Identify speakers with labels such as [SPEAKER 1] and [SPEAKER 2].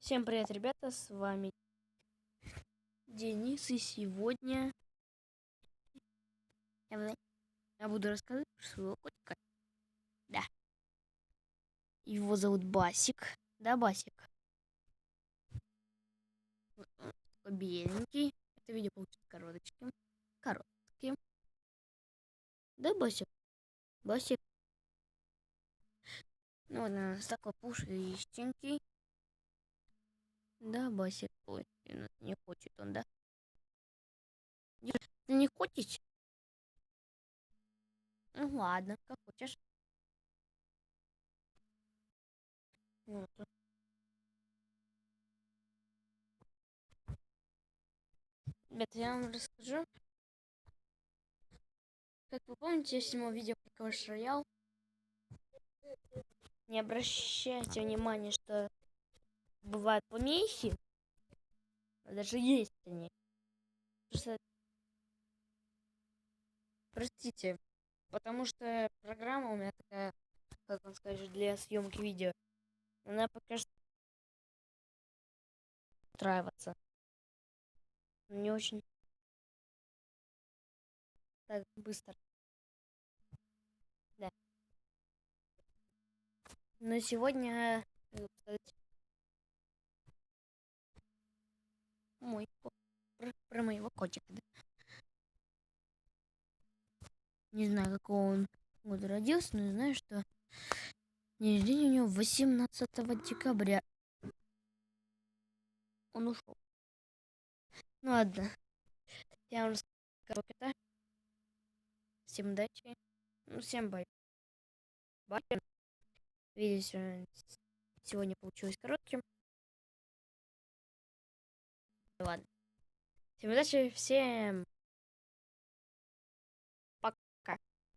[SPEAKER 1] Всем привет, ребята, с вами Денис, и сегодня я буду рассказывать про своего котика. Да. Его зовут Басик. Да, Басик? Он такой беленький. Это видео получится коротким. Коротким. Да, Басик? Басик. Ну, он такой пушистенький. Да, Басик. Ой, не хочет он, да? Ты не хочешь? Ну, ладно, как хочешь. Вот. Ребята, я вам расскажу. Как вы помните, я снимал видео про Clash Royale. Не обращайте внимания, что бывают помехи. Даже есть они. Просто, простите, потому что программа у меня такая, как вам скажешь, для съемки видео. Она пока что устраиваться. Не очень так быстро. Да. Но сегодня, кстати, про моего котика. Да? Не знаю, какого он года родился, но знаю, что день рождения у него 18 декабря. Он ушел. Ну ладно. Я вам расскажу кота. Всем удачи. Ну, всем бай. Бай. Видео сегодня получилось коротким. Ладно. Всем удачи, всем